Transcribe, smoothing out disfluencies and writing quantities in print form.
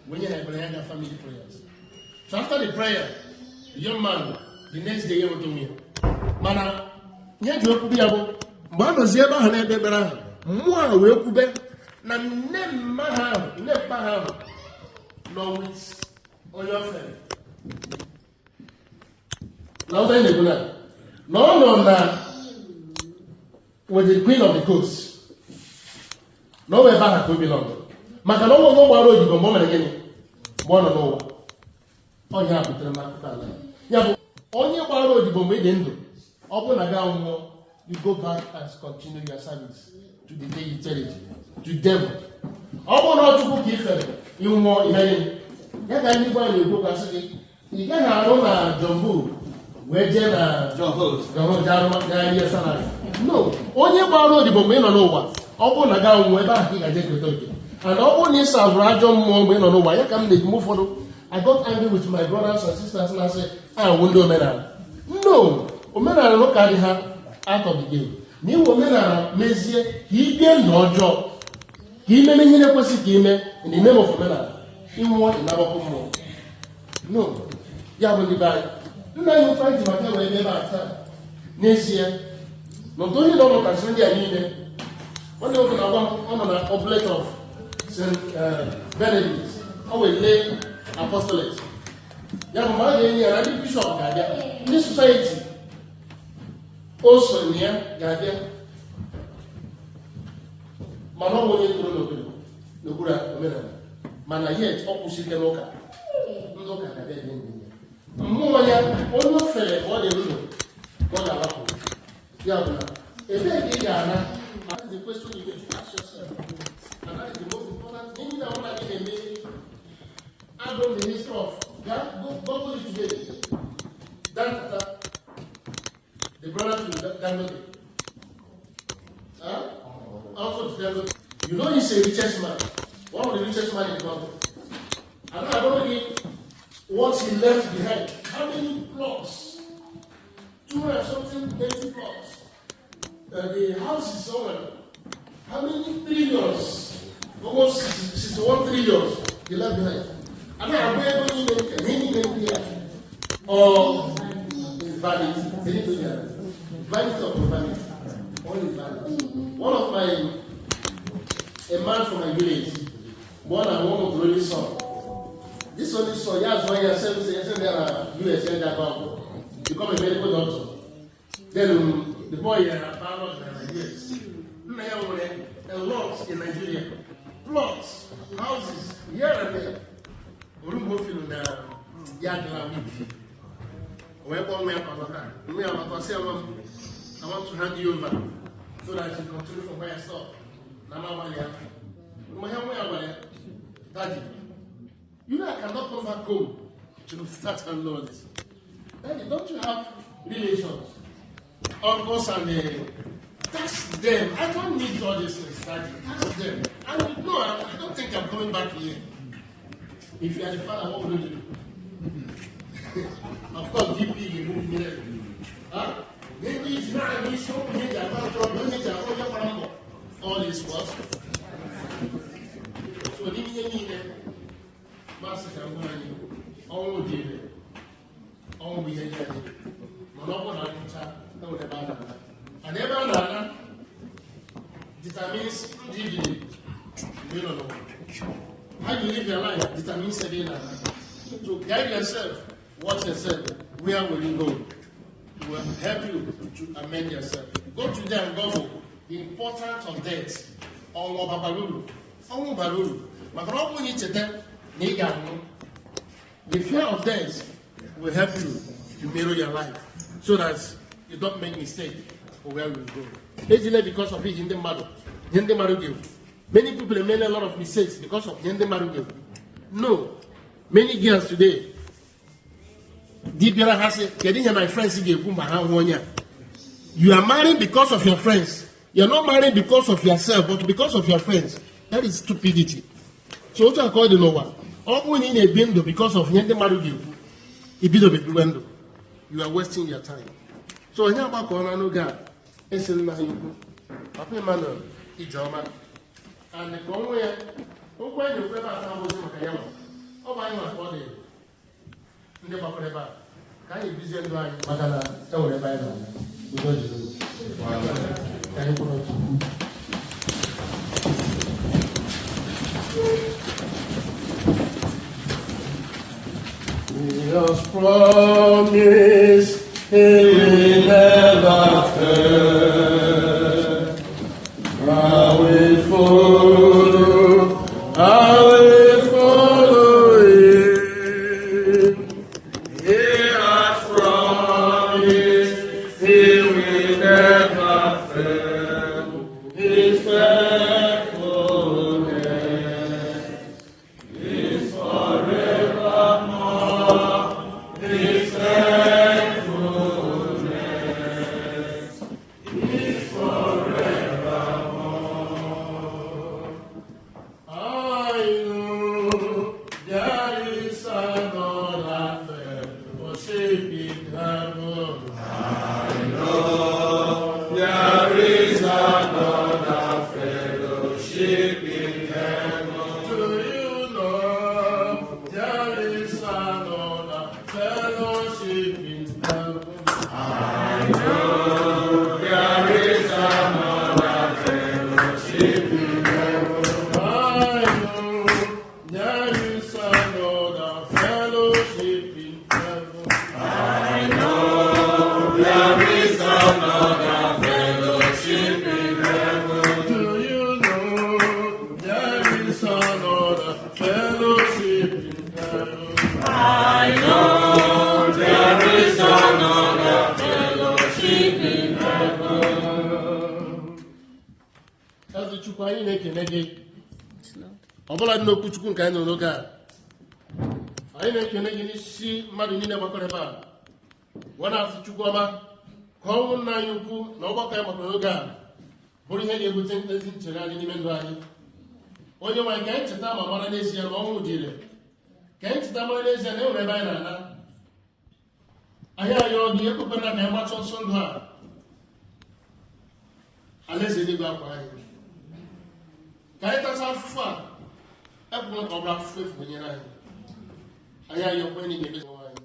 when you have family prayers. So after the prayer, the young man, the next day, he went to me. Mana, you could be able, Mano Zeba and Ebera, more will be, never no wits on your friend. Now then, no, with the queen of the coast. Nowhere back to belong. Macano no borrow you go moment again. One or no. Oh, yeah, but yeah, only borrow the bomb window. Open a gown, you go back and continue your service to the day eternity, to devil. Open not to book if you more imagine. That anybody you go and say, you can have on Jumbo, where Jenna John Host, no, only borrow the bomb no one. Open a gown where back here, I take the talking. And all these are Rajon moment on why I can make move for. I got angry with my brothers and sisters and I said, I won't do Omena. No, Omena look at her out of the game. New Omena, Messier, he did no job. He may mean a question in the name of Omena. He won't in our home. No, Yabon divide. Now you find to my way back. Next year, not only don't concern the idea. When you open on an oblate of St. Benedict, I will lay apostolate. Young man, and bishop, this society also near Gadia. Mano won't to no good. Mana yet opposite the local. Look at the more almost fell what they do. What I want. Yabna. If they did, that is the question you can ask yourself. And that is the most important thing that I want to make. I don't the history of that. Go to it today. That the brother to Dangote. Also to Dangote. You know he's a richest man. One of the richest man in the country. And I don't know what he left behind. How many plots? 200 something 80 plots. The house is somewhere. How many trillions? Almost 61 trillions he left behind. And I'm going to name here. Or his vanity. Vanity of vanity. All his vanity. One of a man from my village, born and one of the only son. This only son, he has 1 year, 7 years, there are US and that become a medical doctor. Then the boy found out in Nigeria. A lot in Nigeria. Plots, houses, here and there. We don't go feel the yard week. Wherever we are, I want to hand you over so that you continue from where I stopped. Daddy, you know I cannot come back home to start and know this. Daddy, don't you have relations? Uncles and that's them. I don't need all this things, Daddy. That's them. And no, I don't think I'm coming back here. If you are the father, what would you do? Of course, DP, you move me. Huh? Maybe it's not a mission, maybe I'm not trouble, all this was. So, Master Kangani, all did it. All we had. Monopoly, no, the banana. And every banana determines you don't know. How you live your life determines to guide yourself, watch yourself, where will you go? It will help you to amend yourself. Go to them, go for the importance of death. On Babalulu. On Babalulu. The fear of death will help you to mirror your life so that you don't make mistakes for where we go. Basically, because of it, many people made a lot of mistakes because of no. Many girls today, my friends, you are married because of your friends. You're not married because of yourself, but because of your friends. That is stupidity. So what I call the no one. All we need a window because of Yende Marugi. You are wasting your time. So here about Corona no God. Papa Emmanuel, Ijoma. and the Conway, who went to Pepper and was in Makayama. Oh, I was body. In the Bakureba. Can you visit the line? Madana, tell the Bible. Can you put it? He has promised He will never fail. I will follow, I will follow Him. He has promised He will never fail. His faithfulness is forevermore. His faithfulness is forevermore. I know there is another fellowship in heaven. I know there is another fellowship in heaven. Do you know there is another fellowship in heaven? I know there is another fellowship in heaven. I know there is another fellowship in heaven. I know there is another fellowship in heaven. Do you know there is another fellowship in heaven? I know there is another fellowship in heaven. Eze Chukwu anyị na-ekene gị. Ọ bụla dị n'okwu Chukwu nke anyị nọ n'oge a. Anyị na-ekene gị n'isi mmadụ niile gbakọrọ ebe a. Gwa na-asị Chukwu ọma ka ọnwụ nna anyị ukwu na ọgbakọ anyị gbakọrọ n'oge a bụrụ ihe ga-ebute ezi nchegharị n'ime ndụ anyị. Onye nwaanyị ka anyị cheta ma mara n'ezie na ọnwụ dị ire. Ka anyị cheta mara n'ezie na enwere ebe anyị na-ana. Anyị ayọọ gị ekwekwana ka anyị gbachọ nsọ ndụ a. Alaeze eluigwe akwa anyị. Ka anyị tasa afụfụ a ekwukwala ka ọ bụrụ afụfụ efu nyere anyị. Anyị ayọkwa enyi ga-emezu anyị.